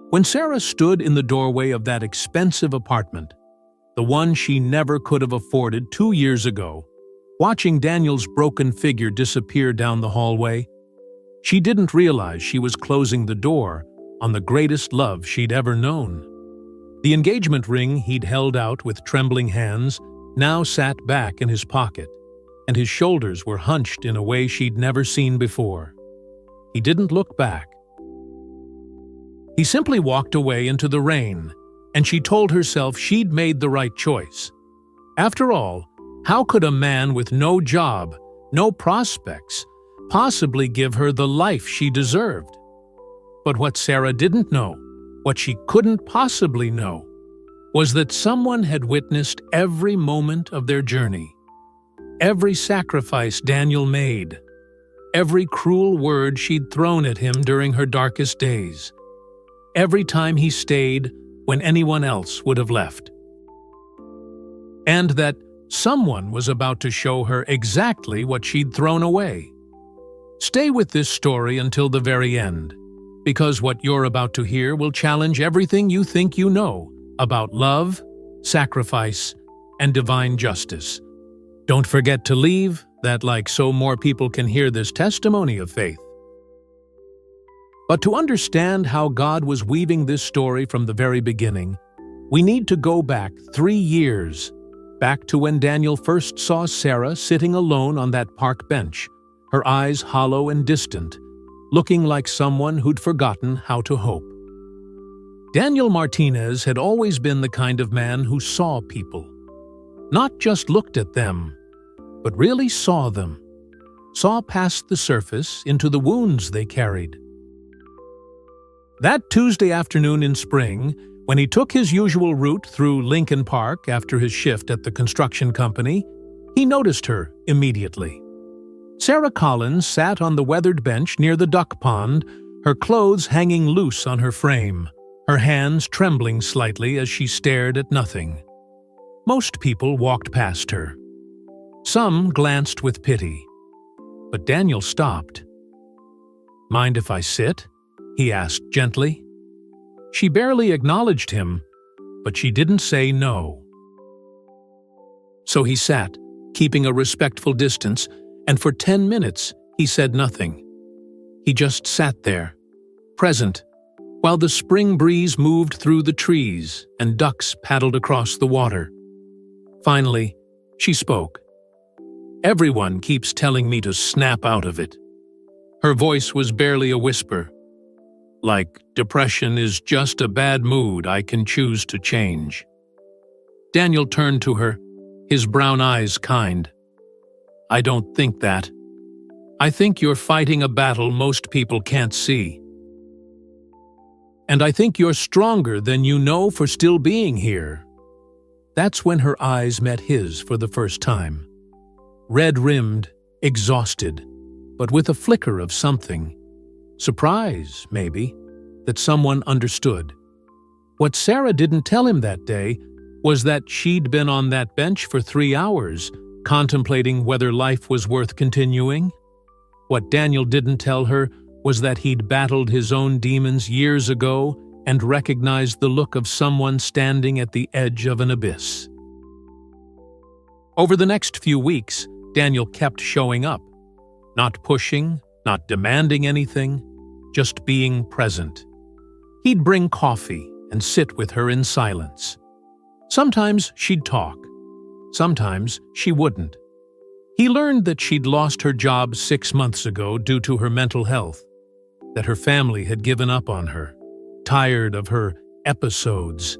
When Sarah stood in the doorway of that expensive apartment, the one she never could have afforded 2 years ago, watching Daniel's broken figure disappear down the hallway, she didn't realize she was closing the door on the greatest love she'd ever known. The engagement ring he'd held out with trembling hands now sat back in his pocket, and his shoulders were hunched in a way she'd never seen before. He didn't look back. He simply walked away into the rain, and she told herself she'd made the right choice. After all, how could a man with no job, no prospects, possibly give her the life she deserved? But what Sarah didn't know, what she couldn't possibly know, was that someone had witnessed every moment of their journey, every sacrifice Daniel made, every cruel word she'd thrown at him during her darkest days, every time he stayed when anyone else would have left. And that someone was about to show her exactly what she'd thrown away. Stay with this story until the very end, because what you're about to hear will challenge everything you think you know about love, sacrifice, and divine justice. Don't forget to leave that like so more people can hear this testimony of faith. But to understand how God was weaving this story from the very beginning, we need to go back 3 years, back to when Daniel first saw Sarah sitting alone on that park bench, her eyes hollow and distant, looking like someone who'd forgotten how to hope. Daniel Martinez had always been the kind of man who saw people, not just looked at them, but really saw them, saw past the surface into the wounds they carried. That Tuesday afternoon in spring, when he took his usual route through Lincoln Park after his shift at the construction company, he noticed her immediately. Sarah Collins sat on the weathered bench near the duck pond, her clothes hanging loose on her frame, her hands trembling slightly as she stared at nothing. Most people walked past her. Some glanced with pity. But Daniel stopped. "Mind if I sit?" he asked gently. She barely acknowledged him, but she didn't say no. So he sat, keeping a respectful distance, and for 10 minutes he said nothing. He just sat there, present, while the spring breeze moved through the trees and ducks paddled across the water. Finally, she spoke. "Everyone keeps telling me to snap out of it." Her voice was barely a whisper. "Like depression is just a bad mood I can choose to change." Daniel turned to her, his brown eyes kind. "I don't think that. I think you're fighting a battle most people can't see. And I think you're stronger than you know for still being here." That's when her eyes met his for the first time. Red-rimmed, exhausted, but with a flicker of something. Surprise, maybe, that someone understood. What Sarah didn't tell him that day was that she'd been on that bench for 3 hours, contemplating whether life was worth continuing. What Daniel didn't tell her was that he'd battled his own demons years ago and recognized the look of someone standing at the edge of an abyss. Over the next few weeks, Daniel kept showing up, not pushing, not demanding anything, just being present. He'd bring coffee and sit with her in silence. Sometimes she'd talk. Sometimes she wouldn't. He learned that she'd lost her job 6 months ago due to her mental health, that her family had given up on her, tired of her episodes,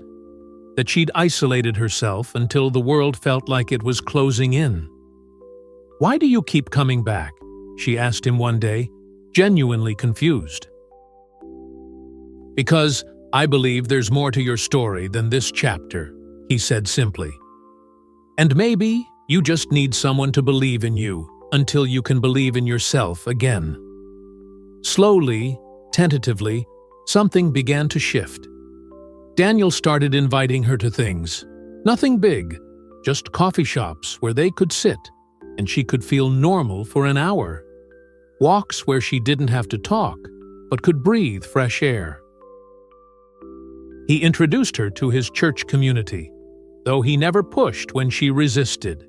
that she'd isolated herself until the world felt like it was closing in. "Why do you keep coming back?" she asked him one day, genuinely confused. "Because I believe there's more to your story than this chapter," he said simply. "And maybe you just need someone to believe in you until you can believe in yourself again." Slowly, tentatively, something began to shift. Daniel started inviting her to things. Nothing big, just coffee shops where they could sit and she could feel normal for an hour. Walks where she didn't have to talk, but could breathe fresh air. He introduced her to his church community, though he never pushed when she resisted.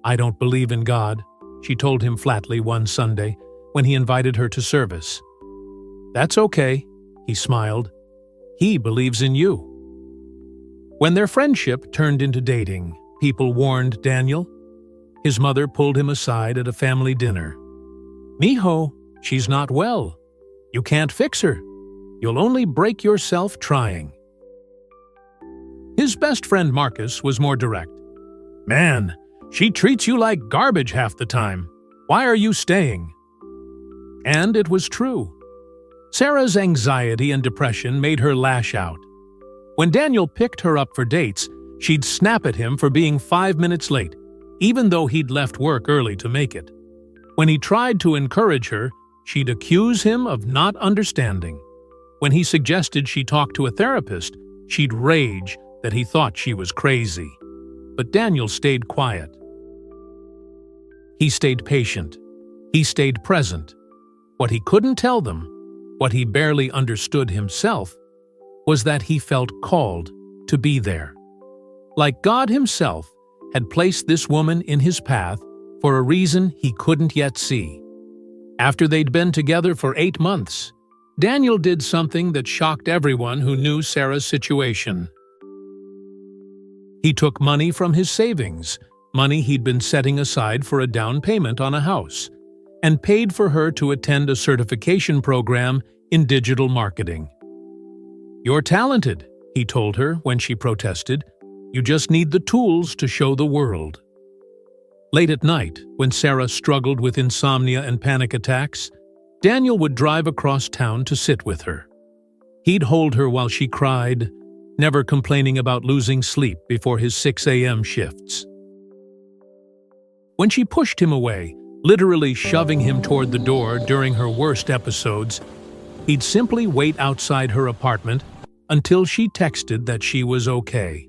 "I don't believe in God," she told him flatly one Sunday when he invited her to service. "That's okay," he smiled. "He believes in you." When their friendship turned into dating, people warned Daniel. His mother pulled him aside at a family dinner. "Mijo, she's not well. You can't fix her. You'll only break yourself trying." His best friend Marcus was more direct. "Man, she treats you like garbage half the time. Why are you staying?" And it was true. Sarah's anxiety and depression made her lash out. When Daniel picked her up for dates, she'd snap at him for being 5 minutes late, even though he'd left work early to make it. When he tried to encourage her, she'd accuse him of not understanding. When he suggested she talk to a therapist, she'd rage that he thought she was crazy. But Daniel stayed quiet. He stayed patient. He stayed present. What he couldn't tell them, what he barely understood himself, was that he felt called to be there. Like God himself had placed this woman in his path for a reason he couldn't yet see. After they'd been together for 8 months, Daniel did something that shocked everyone who knew Sarah's situation. He took money from his savings, money he'd been setting aside for a down payment on a house, and paid for her to attend a certification program in digital marketing. "You're talented," he told her when she protested. "You just need the tools to show the world." Late at night, when Sarah struggled with insomnia and panic attacks, Daniel would drive across town to sit with her. He'd hold her while she cried, never complaining about losing sleep before his 6 a.m. shifts. When she pushed him away, literally shoving him toward the door during her worst episodes, he'd simply wait outside her apartment until she texted that she was okay.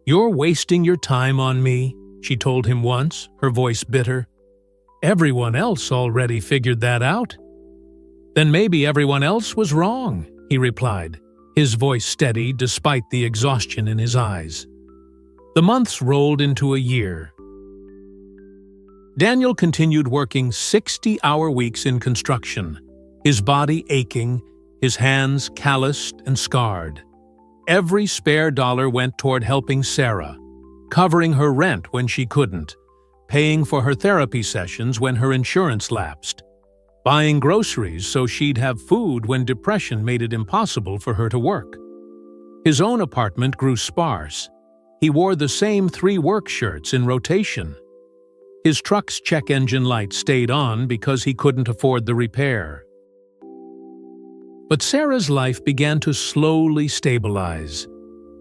"You're wasting your time on me," she told him once, her voice bitter. "Everyone else already figured that out." "Then maybe everyone else was wrong," he replied, his voice steady despite the exhaustion in his eyes. The months rolled into a year. Daniel continued working 60-hour weeks in construction, his body aching, his hands calloused and scarred. Every spare dollar went toward helping Sarah, covering her rent when she couldn't, paying for her therapy sessions when her insurance lapsed, buying groceries so she'd have food when depression made it impossible for her to work. His own apartment grew sparse. He wore the same 3 work shirts in rotation. His truck's check engine light stayed on because he couldn't afford the repair. But Sarah's life began to slowly stabilize,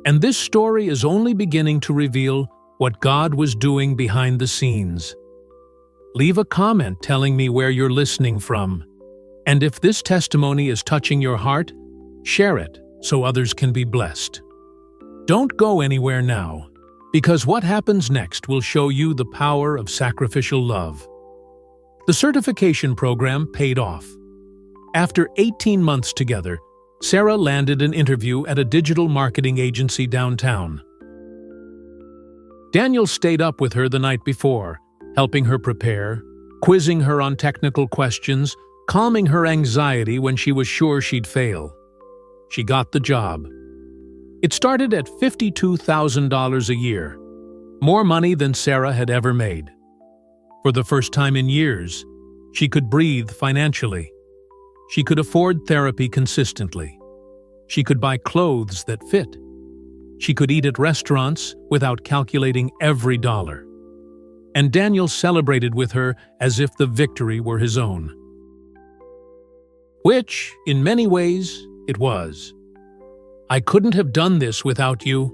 and this story is only beginning to reveal what God was doing behind the scenes. Leave a comment telling me where you're listening from, and if this testimony is touching your heart, share it so others can be blessed. Don't go anywhere now, because what happens next will show you the power of sacrificial love. The certification program paid off. After 18 months together, Sarah landed an interview at a digital marketing agency downtown. Daniel stayed up with her the night before, helping her prepare, quizzing her on technical questions, calming her anxiety when she was sure she'd fail. She got the job. It started at $52,000 a year, more money than Sarah had ever made. For the first time in years, she could breathe financially. She could afford therapy consistently. She could buy clothes that fit. She could eat at restaurants without calculating every dollar. And Daniel celebrated with her as if the victory were his own. Which, in many ways, it was. "I couldn't have done this without you,"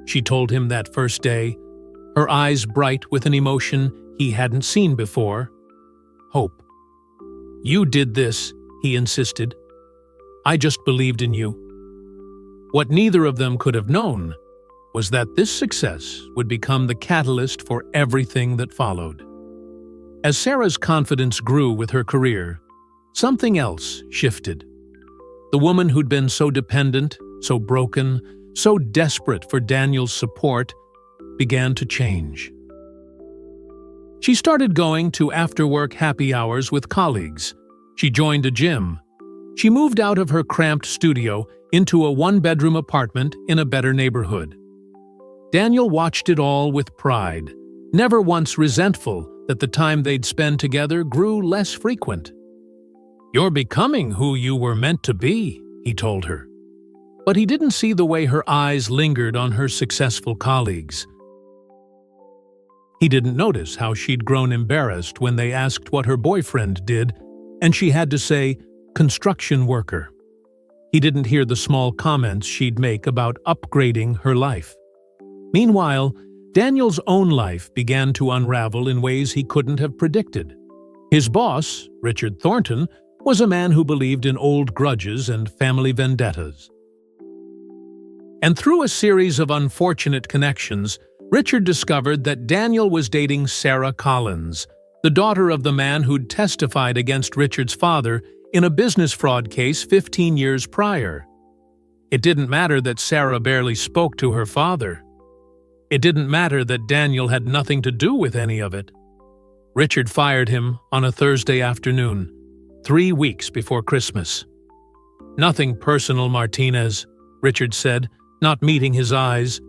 she told him that first day, her eyes bright with an emotion he hadn't seen before: hope. "You did this," he insisted. "I just believed in you." What neither of them could have known was that this success would become the catalyst for everything that followed. As Sarah's confidence grew with her career, something else shifted. The woman who'd been so dependent, so broken, so desperate for Daniel's support, began to change. She started going to after-work happy hours with colleagues. She joined a gym. She moved out of her cramped studio into a one-bedroom apartment in a better neighborhood. Daniel watched it all with pride, never once resentful that the time they'd spend together grew less frequent. "You're becoming who you were meant to be," he told her. But he didn't see the way her eyes lingered on her successful colleagues. He didn't notice how she'd grown embarrassed when they asked what her boyfriend did, and she had to say, "construction worker." He didn't hear the small comments she'd make about upgrading her life. Meanwhile, Daniel's own life began to unravel in ways he couldn't have predicted. His boss, Richard Thornton, was a man who believed in old grudges and family vendettas. And through a series of unfortunate connections, Richard discovered that Daniel was dating Sarah Collins, the daughter of the man who'd testified against Richard's father in a business fraud case 15 years prior. It didn't matter that Sarah barely spoke to her father. It didn't matter that Daniel had nothing to do with any of it. Richard fired him on a Thursday afternoon, 3 weeks before Christmas. "Nothing personal, Martinez," Richard said, not meeting his eyes.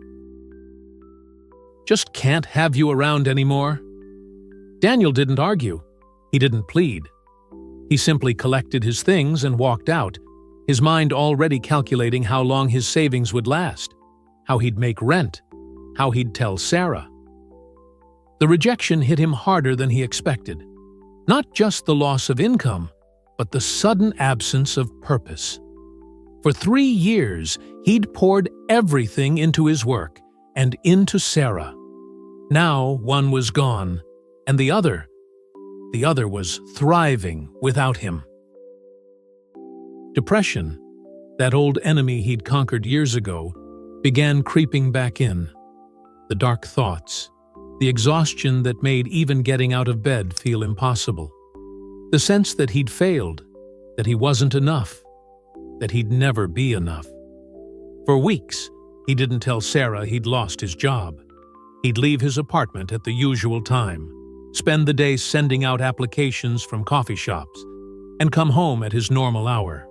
"Just can't have you around anymore." Daniel didn't argue. He didn't plead. He simply collected his things and walked out, his mind already calculating how long his savings would last, how he'd make rent, how he'd tell Sarah. The rejection hit him harder than he expected. Not just the loss of income, but the sudden absence of purpose. For 3 years, he'd poured everything into his work and into Sarah. Now one was gone, and the other was thriving without him. Depression, that old enemy he'd conquered years ago, began creeping back in. The dark thoughts, the exhaustion that made even getting out of bed feel impossible. The sense that he'd failed, that he wasn't enough, that he'd never be enough. For weeks, he didn't tell Sarah he'd lost his job. He'd leave his apartment at the usual time, spend the day sending out applications from coffee shops, and come home at his normal hour.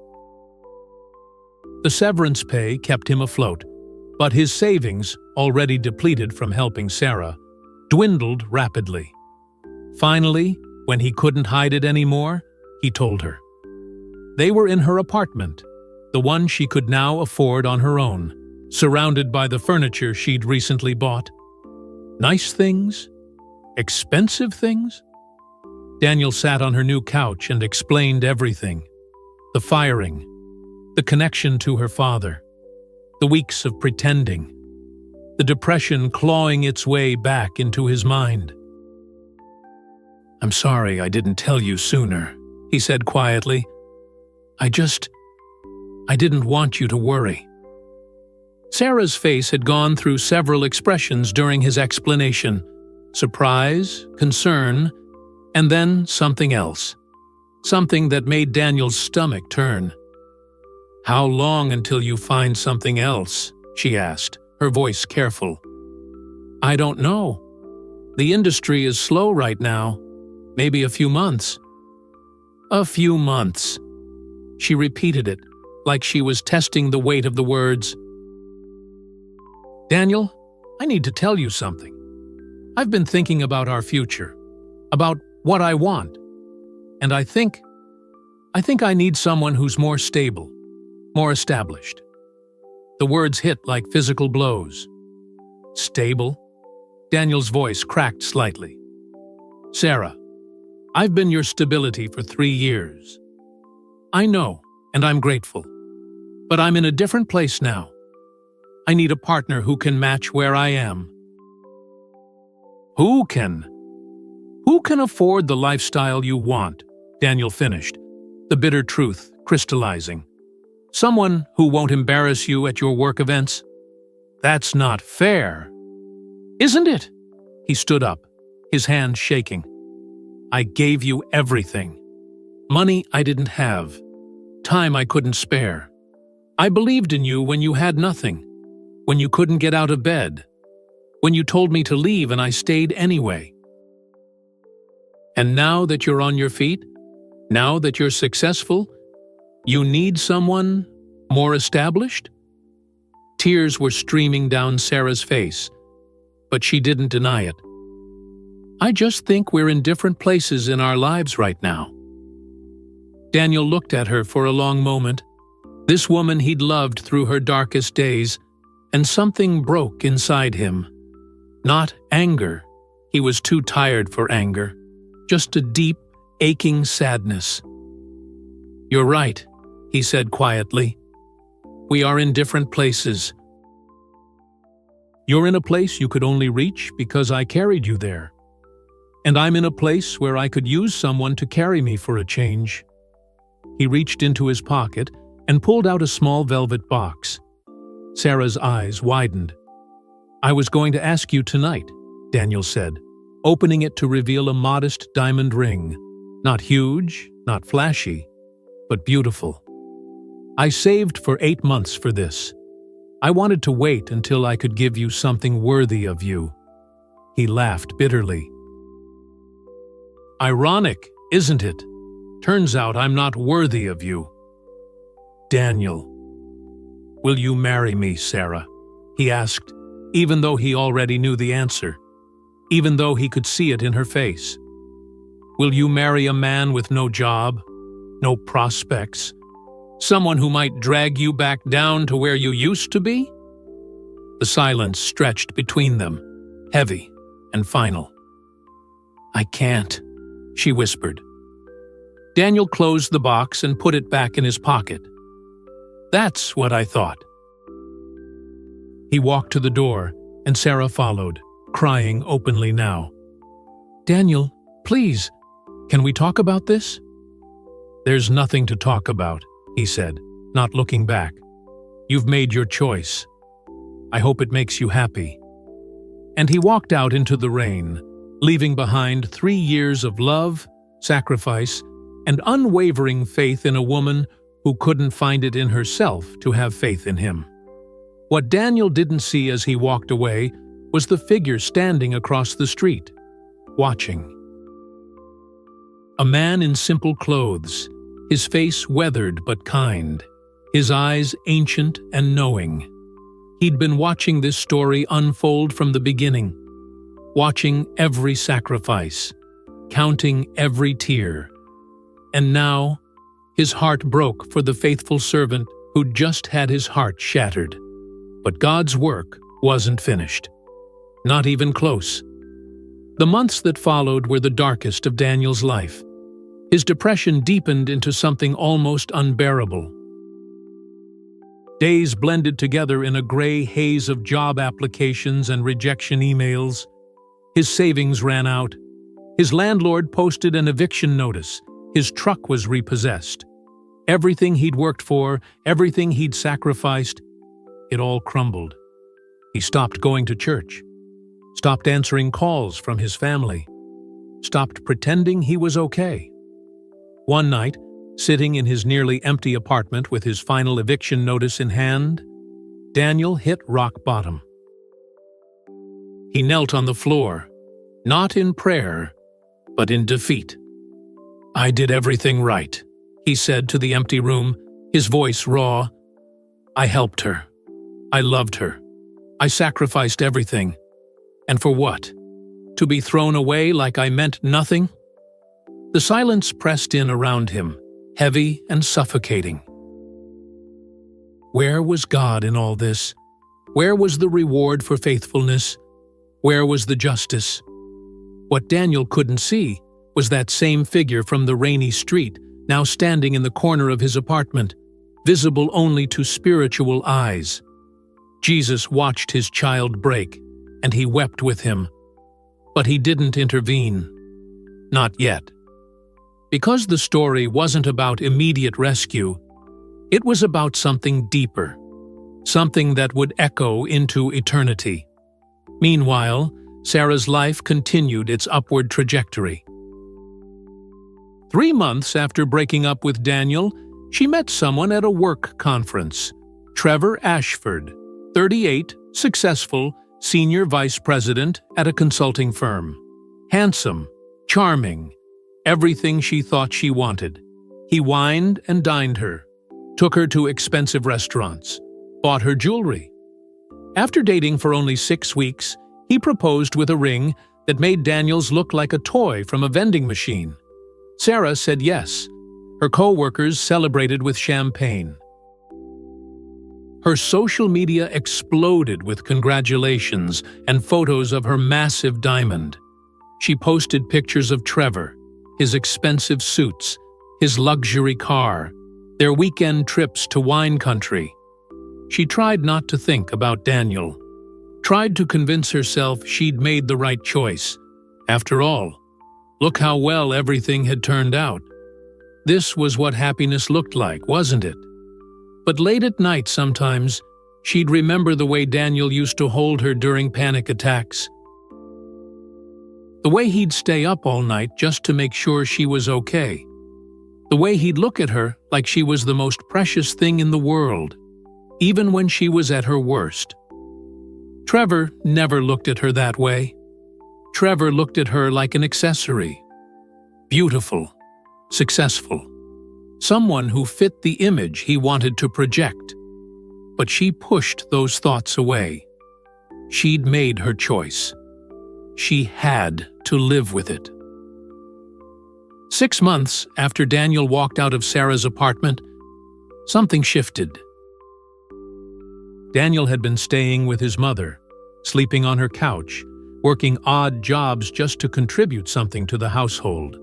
The severance pay kept him afloat, but his savings, already depleted from helping Sarah, dwindled rapidly. Finally, when he couldn't hide it anymore, he told her. They were in her apartment, the one she could now afford on her own, surrounded by the furniture she'd recently bought. Nice things? Expensive things? Daniel sat on her new couch and explained everything. The firing, the connection to her father, the weeks of pretending, the depression clawing its way back into his mind. "I'm sorry I didn't tell you sooner," he said quietly. I didn't want you to worry." Sarah's face had gone through several expressions during his explanation: surprise, concern, and then something else. Something that made Daniel's stomach turn. "How long until you find something else?" she asked, her voice careful. "I don't know. The industry is slow right now. Maybe a few months." "A few months." She repeated it, like she was testing the weight of the words. "Daniel, I need to tell you something. I've been thinking about our future, about what I want, and I think I need someone who's more stable, more established." The words hit like physical blows. "Stable?" Daniel's voice cracked slightly. "Sarah, I've been your stability for 3 years. I know, and I'm grateful. But I'm in a different place now. I need a partner who can match where I am." Who can afford the lifestyle you want?" Daniel finished, the bitter truth crystallizing. "Someone who won't embarrass you at your work events? That's not fair." "Isn't it?" He stood up, his hands shaking. "I gave you everything. Money I didn't have. Time I couldn't spare. I believed in you when you had nothing, when you couldn't get out of bed, when you told me to leave and I stayed anyway. And now that you're on your feet, now that you're successful, you need someone more established?" Tears were streaming down Sarah's face, but she didn't deny it. "I just think we're in different places in our lives right now." Daniel looked at her for a long moment, this woman he'd loved through her darkest days, and something broke inside him. Not anger. He was too tired for anger. Just a deep, aching sadness. "You're right," he said quietly. "We are in different places. You're in a place you could only reach because I carried you there. And I'm in a place where I could use someone to carry me for a change." He reached into his pocket and pulled out a small velvet box. Sarah's eyes widened. "I was going to ask you tonight," Daniel said, opening it to reveal a modest diamond ring. Not huge, not flashy, but beautiful. "I saved for 8 months for this. I wanted to wait until I could give you something worthy of you." He laughed bitterly. "Ironic, isn't it? Turns out I'm not worthy of you." "Daniel, will you marry me, Sarah?" he asked, even though he already knew the answer, even though he could see it in her face. "Will you marry a man with no job, no prospects, someone who might drag you back down to where you used to be?" The silence stretched between them, heavy and final. "I can't," she whispered. Daniel closed the box and put it back in his pocket. "That's what I thought." He walked to the door, and Sarah followed, crying openly now. "Daniel, please, can we talk about this?" "There's nothing to talk about," he said, not looking back. "You've made your choice. I hope it makes you happy." And he walked out into the rain, leaving behind 3 years of love, sacrifice, and unwavering faith in a woman who couldn't find it in herself to have faith in him. What Daniel didn't see as he walked away was the figure standing across the street, watching. A man in simple clothes, his face weathered but kind, his eyes ancient and knowing. He'd been watching this story unfold from the beginning, watching every sacrifice, counting every tear. And now, his heart broke for the faithful servant who'd just had his heart shattered. But God's work wasn't finished. Not even close. The months that followed were the darkest of Daniel's life. His depression deepened into something almost unbearable. Days blended together in a gray haze of job applications and rejection emails. His savings ran out. His landlord posted an eviction notice. His truck was repossessed. Everything he'd worked for, everything he'd sacrificed, it all crumbled. He stopped going to church, stopped answering calls from his family, stopped pretending he was okay. One night, sitting in his nearly empty apartment with his final eviction notice in hand, Daniel hit rock bottom. He knelt on the floor, not in prayer, but in defeat. "I did everything right," he said to the empty room, his voice raw. "I helped her. I loved her. I sacrificed everything. And for what? To be thrown away like I meant nothing?" The silence pressed in around him, heavy and suffocating. Where was God in all this? Where was the reward for faithfulness? Where was the justice? What Daniel couldn't see was that same figure from the rainy street, now standing in the corner of his apartment, visible only to spiritual eyes. Jesus watched his child break, and he wept with him. But he didn't intervene. Not yet. Because the story wasn't about immediate rescue, it was about something deeper, something that would echo into eternity. Meanwhile, Sarah's life continued its upward trajectory. 3 months after breaking up with Daniel, she met someone at a work conference, Trevor Ashford, 38, successful, senior vice president at a consulting firm. Handsome, charming, everything she thought she wanted. He wined and dined her, took her to expensive restaurants, bought her jewelry. After dating for only 6 weeks, he proposed with a ring that made Daniels look like a toy from a vending machine. Sarah said yes. Her co-workers celebrated with champagne. Her social media exploded with congratulations and photos of her massive diamond. She posted pictures of Trevor, his expensive suits, his luxury car, their weekend trips to wine country. She tried not to think about Daniel, tried to convince herself she'd made the right choice. After all, look how well everything had turned out. This was what happiness looked like, wasn't it? But late at night sometimes, she'd remember the way Daniel used to hold her during panic attacks. The way he'd stay up all night just to make sure she was okay. The way he'd look at her like she was the most precious thing in the world, even when she was at her worst. Trevor never looked at her that way. Trevor looked at her like an accessory. Beautiful, successful, someone who fit the image he wanted to project. But she pushed those thoughts away. She'd made her choice. She had to live with it. 6 months after Daniel walked out of Sarah's apartment, something shifted. Daniel had been staying with his mother, sleeping on her couch, working odd jobs just to contribute something to the household.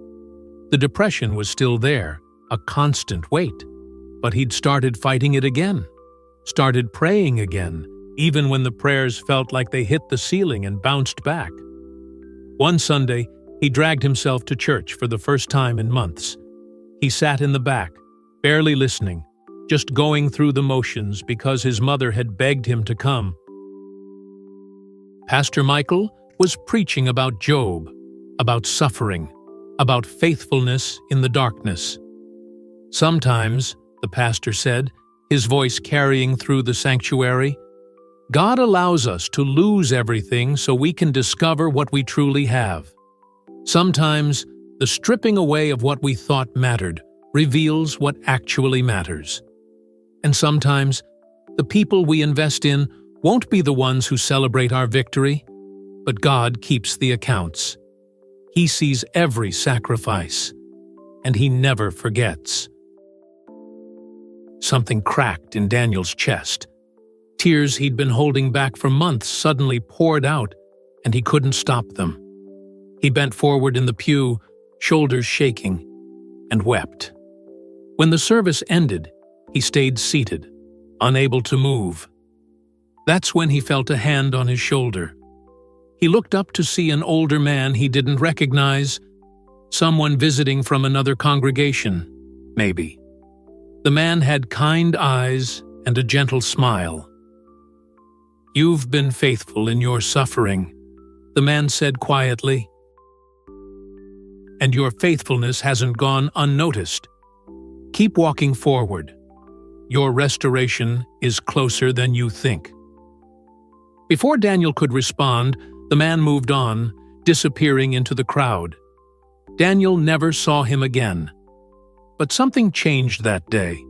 The depression was still there, a constant weight, but he'd started fighting it again, started praying again, even when the prayers felt like they hit the ceiling and bounced back. One Sunday, he dragged himself to church for the first time in months. He sat in the back, barely listening, just going through the motions because his mother had begged him to come. Pastor Michael was preaching about Job, about suffering, about faithfulness in the darkness. Sometimes, the pastor said, his voice carrying through the sanctuary, God allows us to lose everything so we can discover what we truly have. Sometimes, the stripping away of what we thought mattered reveals what actually matters. And sometimes, the people we invest in won't be the ones who celebrate our victory, but God keeps the accounts. He sees every sacrifice, and He never forgets. Something cracked in Daniel's chest. Tears he'd been holding back for months suddenly poured out, and he couldn't stop them. He bent forward in the pew, shoulders shaking, and wept. When the service ended, he stayed seated, unable to move. That's when he felt a hand on his shoulder. He looked up to see an older man he didn't recognize, someone visiting from another congregation, maybe. The man had kind eyes and a gentle smile. "You've been faithful in your suffering," the man said quietly. "And your faithfulness hasn't gone unnoticed. Keep walking forward. Your restoration is closer than you think." Before Daniel could respond, the man moved on, disappearing into the crowd. Daniel never saw him again. But something changed that day.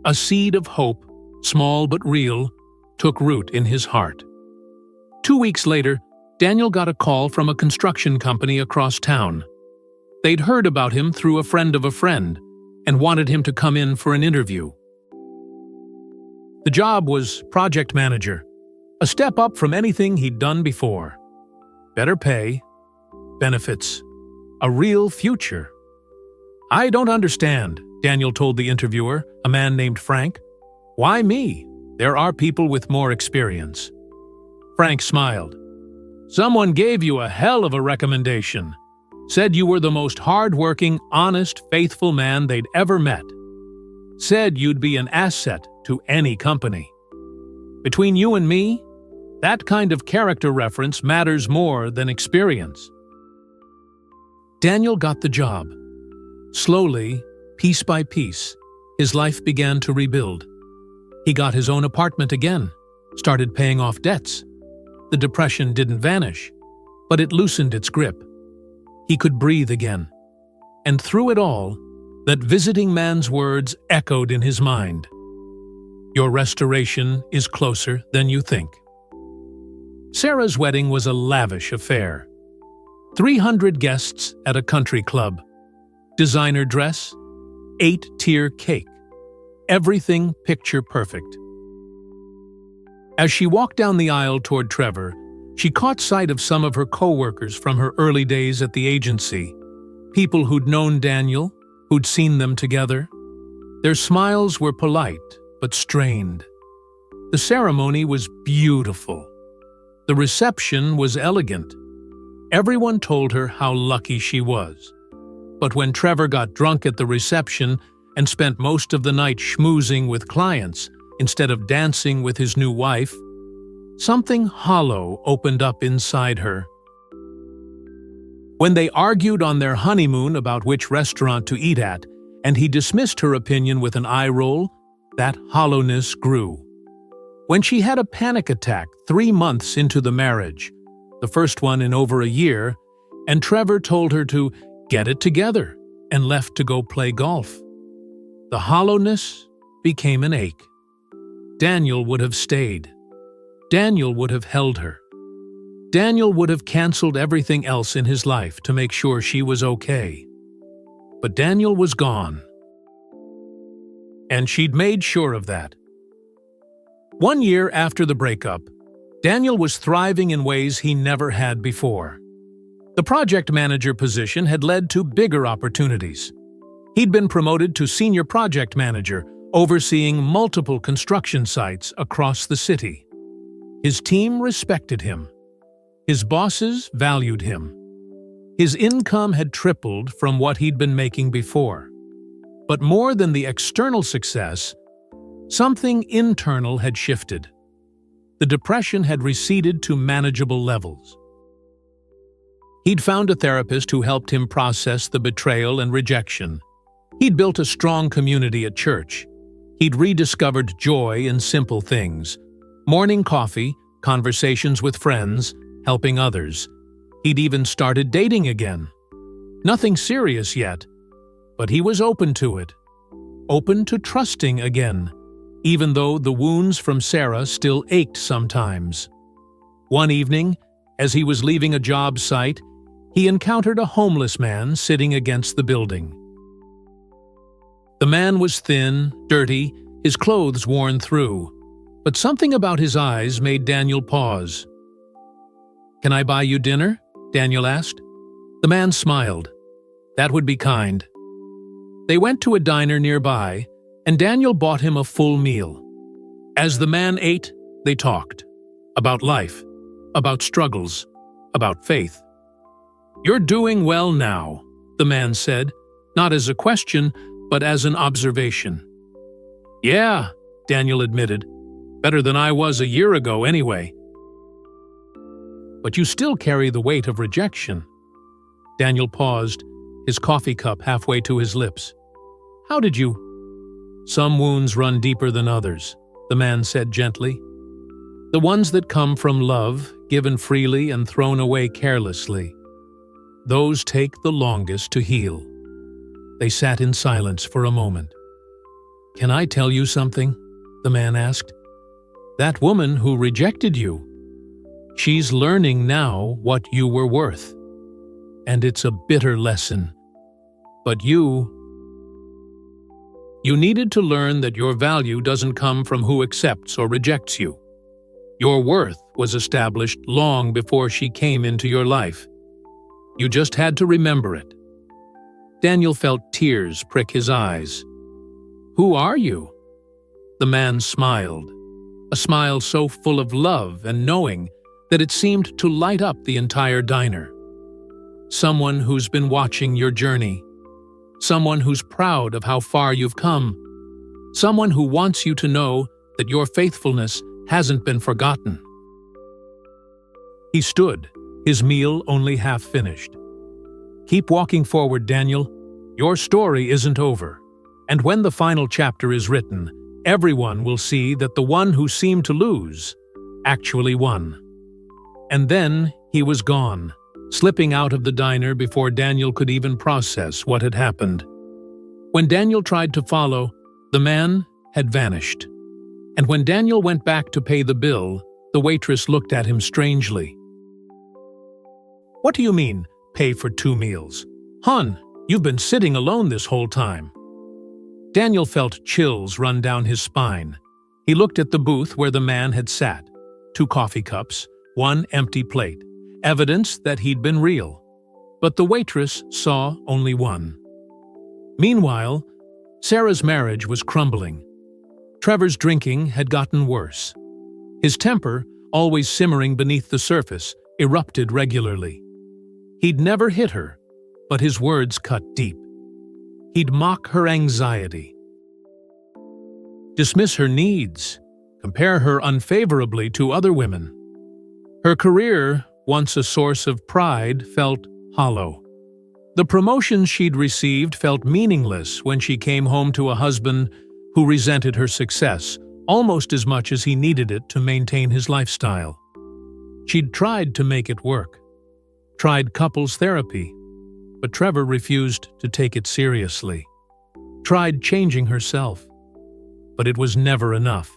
A seed of hope, small but real, took root in his heart. 2 weeks later, Daniel got a call from a construction company across town. They'd heard about him through a friend of a friend and wanted him to come in for an interview. The job was project manager, a step up from anything he'd done before. Better pay, benefits, a real future. "I don't understand," Daniel told the interviewer, a man named Frank. "Why me? There are people with more experience." Frank smiled. "Someone gave you a hell of a recommendation. Said you were the most hard-working, honest, faithful man they'd ever met. Said you'd be an asset to any company. Between you and me, that kind of character reference matters more than experience." Daniel got the job. Slowly, piece by piece, his life began to rebuild. He got his own apartment again, started paying off debts. The depression didn't vanish, but it loosened its grip. He could breathe again. And through it all, that visiting man's words echoed in his mind. Your restoration is closer than you think. Sarah's wedding was a lavish affair. 300 guests at a country club. Designer dress, 8-tier cake. Everything picture perfect. As she walked down the aisle toward Trevor, she caught sight of some of her co-workers from her early days at the agency. People who'd known Daniel, who'd seen them together. Their smiles were polite, but strained. The ceremony was beautiful. The reception was elegant. Everyone told her how lucky she was. But when Trevor got drunk at the reception and spent most of the night schmoozing with clients instead of dancing with his new wife, something hollow opened up inside her. When they argued on their honeymoon about which restaurant to eat at, and he dismissed her opinion with an eye roll, that hollowness grew. When she had a panic attack 3 months into the marriage, the first one in over a year, and Trevor told her to get it together and left to go play golf, the hollowness became an ache. Daniel would have stayed. Daniel would have held her. Daniel would have canceled everything else in his life to make sure she was okay. But Daniel was gone. And she'd made sure of that. 1 year after the breakup, Daniel was thriving in ways he never had before. The project manager position had led to bigger opportunities. He'd been promoted to senior project manager, overseeing multiple construction sites across the city. His team respected him. His bosses valued him. His income had tripled from what he'd been making before. But more than the external success, something internal had shifted. The depression had receded to manageable levels. He'd found a therapist who helped him process the betrayal and rejection. He'd built a strong community at church. He'd rediscovered joy in simple things. Morning coffee, conversations with friends, helping others. He'd even started dating again. Nothing serious yet, but he was open to it. Open to trusting again, even though the wounds from Sarah still ached sometimes. One evening, as he was leaving a job site, he encountered a homeless man sitting against the building. The man was thin, dirty, his clothes worn through, but something about his eyes made Daniel pause. "Can I buy you dinner?" Daniel asked. The man smiled. That would be kind. They went to a diner nearby, and Daniel bought him a full meal. As the man ate, they talked. About life, about struggles, about faith. "You're doing well now," the man said, not as a question, but as an observation. "Yeah," Daniel admitted. "Better than I was a year ago, anyway." "But you still carry the weight of rejection." Daniel paused, his coffee cup halfway to his lips. "How did you—" "Some wounds run deeper than others," the man said gently. "The ones that come from love, given freely and thrown away carelessly. Those take the longest to heal." They sat in silence for a moment. "Can I tell you something?" the man asked. "That woman who rejected you, she's learning now what you were worth. And it's a bitter lesson. But you needed to learn that your value doesn't come from who accepts or rejects you. Your worth was established long before she came into your life. You just had to remember it." Daniel felt tears prick his eyes. "Who are you?" The man smiled, a smile so full of love and knowing that it seemed to light up the entire diner. "Someone who's been watching your journey. Someone who's proud of how far you've come. Someone who wants you to know that your faithfulness hasn't been forgotten." He stood, his meal only half finished. "Keep walking forward, Daniel. Your story isn't over. And when the final chapter is written, Everyone will see that the one who seemed to lose actually won. And then he was gone, slipping out of the diner before Daniel could even process what had happened. When Daniel tried to follow, the man had vanished. And when Daniel went back to pay the bill, the waitress looked at him strangely. "What do you mean, pay for 2 meals? Hon, you've been sitting alone this whole time." Daniel felt chills run down his spine. He looked at the booth where the man had sat. 2 coffee cups, 1 empty plate, evidence that he'd been real. But the waitress saw only 1. Meanwhile, Sarah's marriage was crumbling. Trevor's drinking had gotten worse. His temper, always simmering beneath the surface, erupted regularly. He'd never hit her, but his words cut deep. He'd mock her anxiety, dismiss her needs, compare her unfavorably to other women. Her career, once a source of pride, felt hollow. The promotions she'd received felt meaningless when she came home to a husband who resented her success almost as much as he needed it to maintain his lifestyle. She'd tried to make it work, tried couples therapy, but Trevor refused to take it seriously. Tried changing herself, but it was never enough.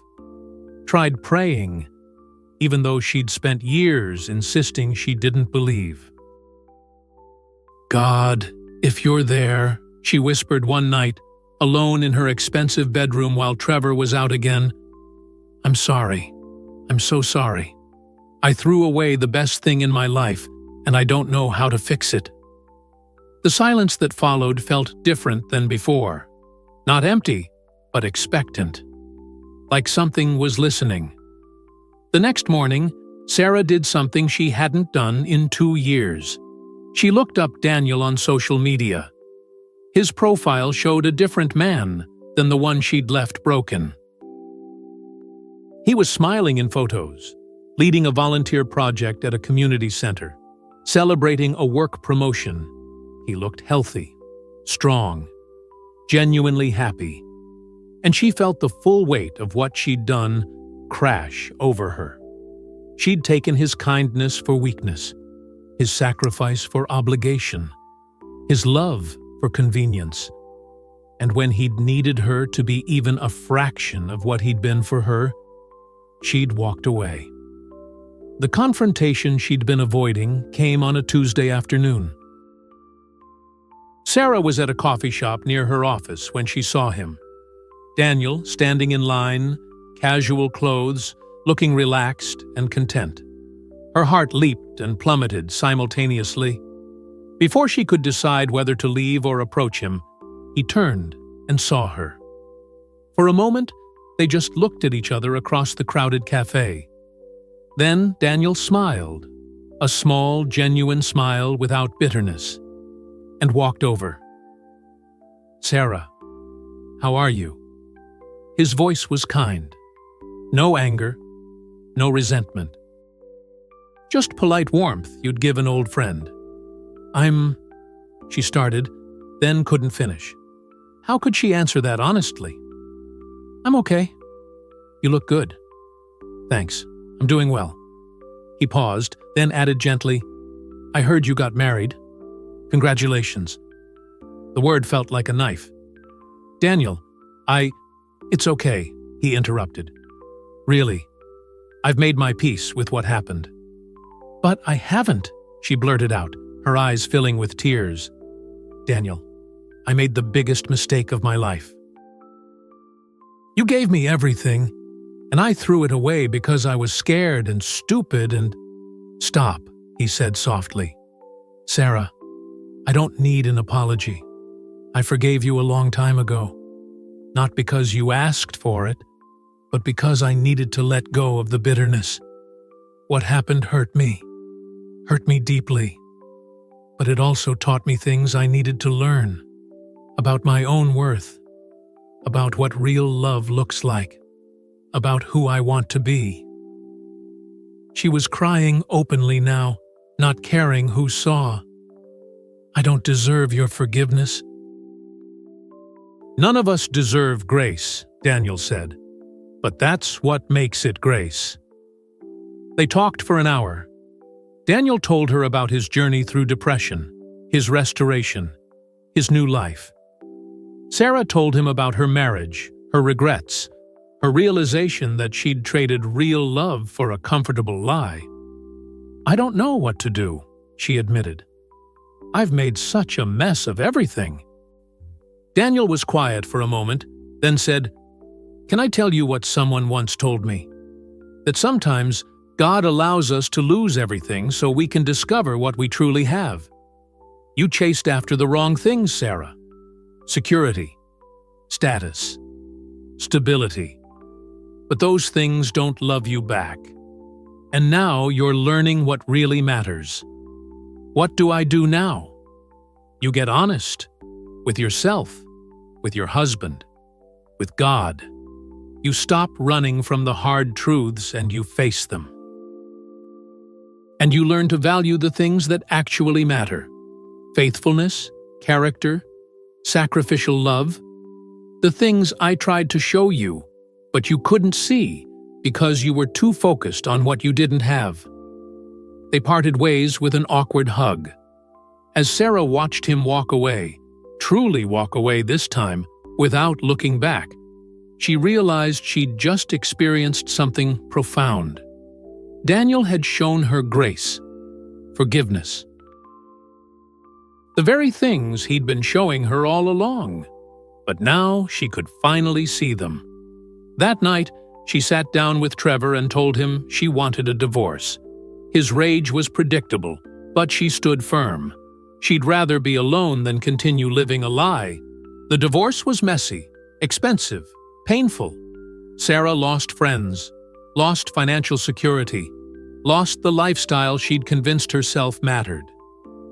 Tried praying, even though she'd spent years insisting she didn't believe. "God, if you're there," she whispered one night, alone in her expensive bedroom while Trevor was out again. "I'm sorry. I'm so sorry. I threw away the best thing in my life, and I don't know how to fix it." The silence that followed felt different than before. Not empty, but expectant. Like something was listening. The next morning, Sarah did something she hadn't done in 2 years. She looked up Daniel on social media. His profile showed a different man than the one she'd left broken. He was smiling in photos, leading a volunteer project at a community center, celebrating a work promotion. He looked healthy, strong, genuinely happy, and she felt the full weight of what she'd done crash over her. She'd taken his kindness for weakness, his sacrifice for obligation, his love for convenience. And when he'd needed her to be even a fraction of what he'd been for her, she'd walked away. The confrontation she'd been avoiding came on a Tuesday afternoon. Sarah was at a coffee shop near her office when she saw him. Daniel, standing in line, casual clothes, looking relaxed and content. Her heart leaped and plummeted simultaneously. Before she could decide whether to leave or approach him, he turned and saw her. For a moment, they just looked at each other across the crowded cafe. Then Daniel smiled, a small, genuine smile without bitterness, and walked over. "Sarah, how are you?" His voice was kind. No anger, no resentment. Just polite warmth you'd give an old friend. She started, then couldn't finish. How could she answer that honestly? "I'm okay. You look good." "Thanks. I'm doing well." He paused, then added gently, "I heard you got married. Congratulations." The word felt like a knife. "Daniel, It's okay," he interrupted. "Really, I've made my peace with what happened." "But I haven't," she blurted out, her eyes filling with tears. "Daniel, I made the biggest mistake of my life. You gave me everything, and I threw it away because I was scared and stupid and—" "Stop," he said softly. "Sarah, I don't need an apology. I forgave you a long time ago. Not because you asked for it, but because I needed to let go of the bitterness. What happened hurt me deeply. But it also taught me things I needed to learn. About my own worth. About what real love looks like. About who I want to be." She was crying openly now, not caring who saw. "I don't deserve your forgiveness." "None of us deserve grace," Daniel said. "But that's what makes it grace." They talked for an hour. Daniel told her about his journey through depression, his restoration, his new life. Sarah told him about her marriage, her regrets, her realization that she'd traded real love for a comfortable lie. "I don't know what to do," she admitted. "I've made such a mess of everything." Daniel was quiet for a moment, then said, "Can I tell you what someone once told me? That sometimes God allows us to lose everything so we can discover what we truly have. You chased after the wrong things, Sarah. Security, status, stability. But those things don't love you back. And now you're learning what really matters. What do I do now? You get honest with yourself, with your husband, with God. You stop running from the hard truths and you face them. And you learn to value the things that actually matter. Faithfulness, character, sacrificial love. The things I tried to show you, but you couldn't see because you were too focused on what you didn't have." They parted ways with an awkward hug. As Sarah watched him walk away, truly walk away this time, without looking back, she realized she'd just experienced something profound. Daniel had shown her grace, forgiveness. The very things he'd been showing her all along, but now she could finally see them. That night, she sat down with Trevor and told him she wanted a divorce. His rage was predictable, but she stood firm. She'd rather be alone than continue living a lie. The divorce was messy, expensive, painful. Sarah lost friends, lost financial security, lost the lifestyle she'd convinced herself mattered.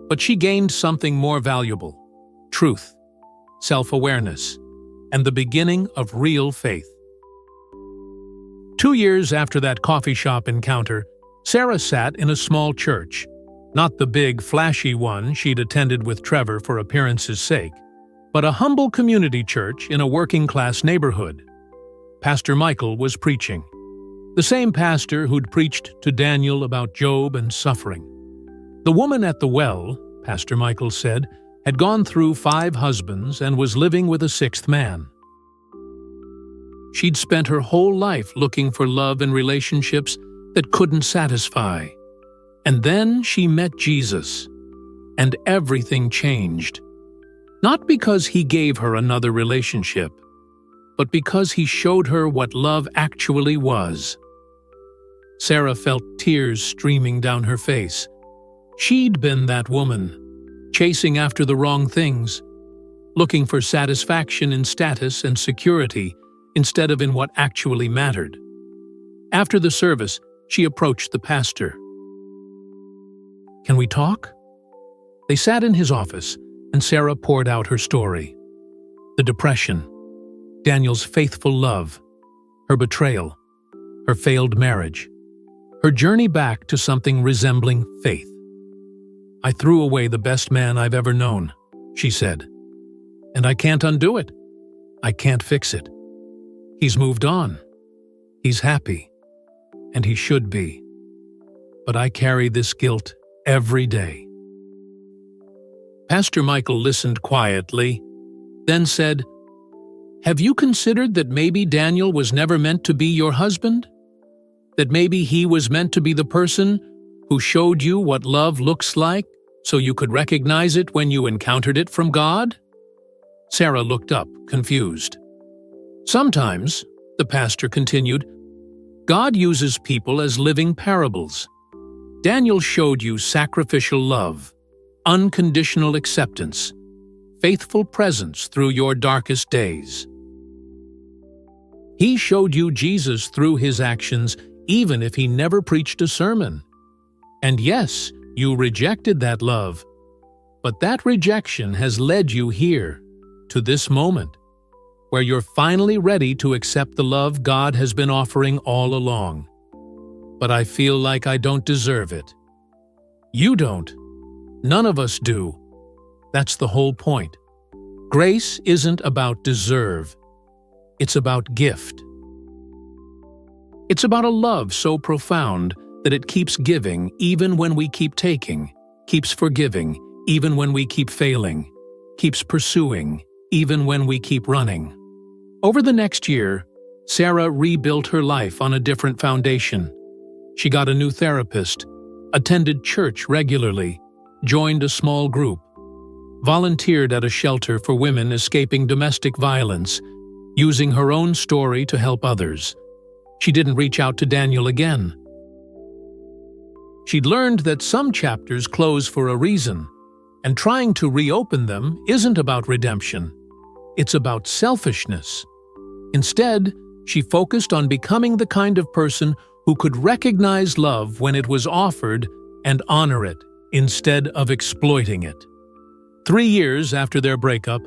But she gained something more valuable: truth, self-awareness, and the beginning of real faith. 2 years after that coffee shop encounter, Sarah sat in a small church, not the big, flashy one she'd attended with Trevor for appearance's sake, but a humble community church in a working-class neighborhood. Pastor Michael was preaching. The same pastor who'd preached to Daniel about Job and suffering. The woman at the well, Pastor Michael said, had gone through 5 husbands and was living with a 6th man. She'd spent her whole life looking for love in relationships that couldn't satisfy. And then she met Jesus, and everything changed. Not because he gave her another relationship, but because he showed her what love actually was. Sarah felt tears streaming down her face. She'd been that woman, chasing after the wrong things, looking for satisfaction in status and security instead of in what actually mattered. After the service, she approached the pastor. "Can we talk?" They sat in his office, and Sarah poured out her story. The depression, Daniel's faithful love, her betrayal, her failed marriage, her journey back to something resembling faith. "I threw away the best man I've ever known," she said. "And I can't undo it. I can't fix it. He's moved on. He's happy. And he should be. But I carry this guilt every day." Pastor Michael listened quietly, then said, "Have you considered that maybe Daniel was never meant to be your husband? That maybe he was meant to be the person who showed you what love looks like so you could recognize it when you encountered it from God?" Sarah looked up, confused. "Sometimes," the pastor continued, "God uses people as living parables. Daniel showed you sacrificial love, unconditional acceptance, faithful presence through your darkest days. He showed you Jesus through his actions, even if he never preached a sermon. And yes, you rejected that love, but that rejection has led you here, to this moment, where you're finally ready to accept the love God has been offering all along. But I feel like I don't deserve it. You don't. None of us do. That's the whole point. Grace isn't about deserve. It's about gift. It's about a love so profound that it keeps giving even when we keep taking, keeps forgiving even when we keep failing, keeps pursuing even when we keep running. Over the next year, Sarah rebuilt her life on a different foundation. She got a new therapist, attended church regularly, joined a small group, volunteered at a shelter for women escaping domestic violence, using her own story to help others. She didn't reach out to Daniel again. She'd learned that some chapters close for a reason, and trying to reopen them isn't about redemption. It's about selfishness. Instead, she focused on becoming the kind of person who could recognize love when it was offered and honor it instead of exploiting it. 3 years after their breakup,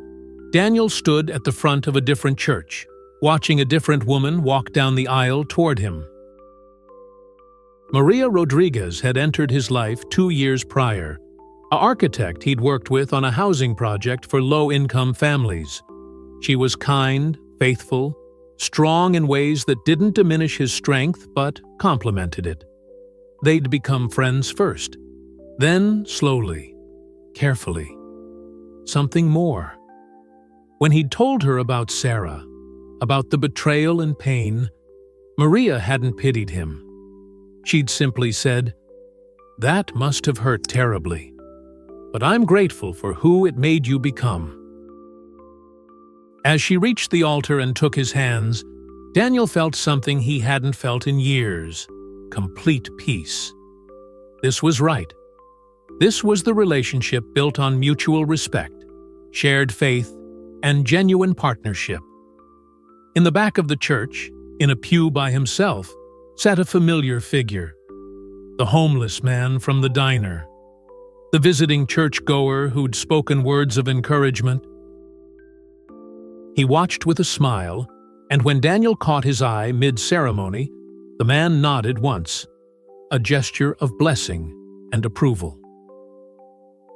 Daniel stood at the front of a different church, watching a different woman walk down the aisle toward him. Maria Rodriguez had entered his life 2 years prior, an architect he'd worked with on a housing project for low-income families. She was kind, faithful, strong in ways that didn't diminish his strength but complemented it. They'd become friends first, then slowly, carefully, something more. When he'd told her about Sarah, about the betrayal and pain, Maria hadn't pitied him. She'd simply said, "That must have hurt terribly, but I'm grateful for who it made you become." As she reached the altar and took his hands, Daniel felt something he hadn't felt in years: complete peace. This was right. This was the relationship built on mutual respect, shared faith, and genuine partnership. In the back of the church, in a pew by himself, sat a familiar figure: the homeless man from the diner, the visiting churchgoer who'd spoken words of encouragement. He watched with a smile, and when Daniel caught his eye mid-ceremony, the man nodded once, a gesture of blessing and approval.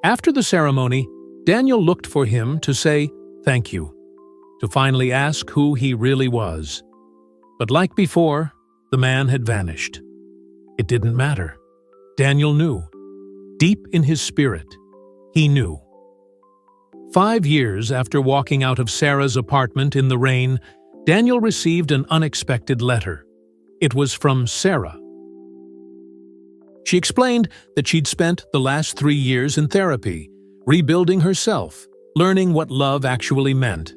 After the ceremony, Daniel looked for him to say thank you, to finally ask who he really was. But like before, the man had vanished. It didn't matter. Daniel knew. Deep in his spirit, he knew. 5 years after walking out of Sarah's apartment in the rain, Daniel received an unexpected letter. It was from Sarah. She explained that she'd spent the last 3 years in therapy, rebuilding herself, learning what love actually meant.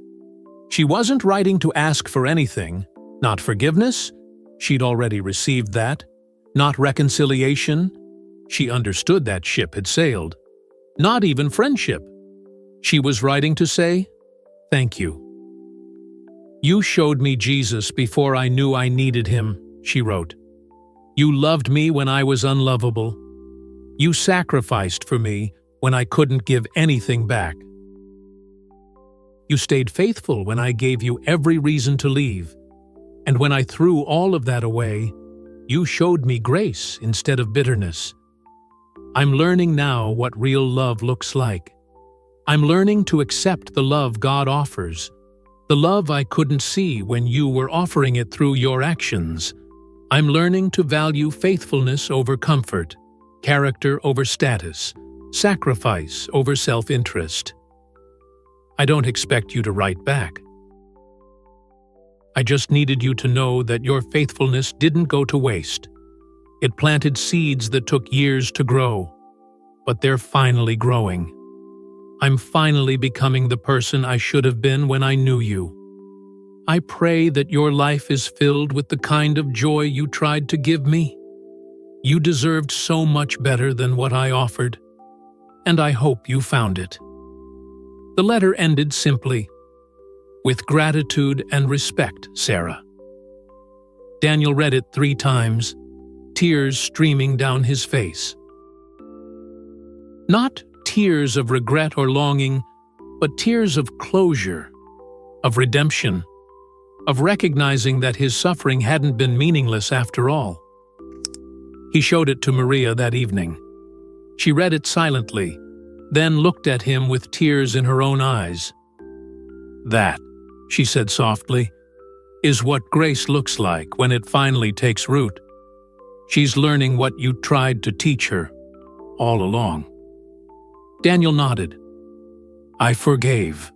She wasn't writing to ask for anything, not forgiveness. She'd already received that. Not reconciliation. She understood that ship had sailed. Not even friendship. She was writing to say, "Thank you. You showed me Jesus before I knew I needed him," she wrote. "You loved me when I was unlovable. You sacrificed for me when I couldn't give anything back. You stayed faithful when I gave you every reason to leave. And when I threw all of that away, you showed me grace instead of bitterness. I'm learning now what real love looks like. I'm learning to accept the love God offers, the love I couldn't see when you were offering it through your actions. I'm learning to value faithfulness over comfort, character over status, sacrifice over self-interest. I don't expect you to write back. I just needed you to know that your faithfulness didn't go to waste. It planted seeds that took years to grow, but they're finally growing. I'm finally becoming the person I should have been when I knew you. I pray that your life is filled with the kind of joy you tried to give me. You deserved so much better than what I offered, and I hope you found it." The letter ended simply, "With gratitude and respect, Sarah." Daniel read it 3 times, tears streaming down his face. Not tears of regret or longing, but tears of closure, of redemption, of recognizing that his suffering hadn't been meaningless after all. He showed it to Maria that evening. She read it silently, then looked at him with tears in her own eyes. "That," she said softly, is what grace looks like when it finally takes root. She's learning what you tried to teach her all along. Daniel nodded. I forgave.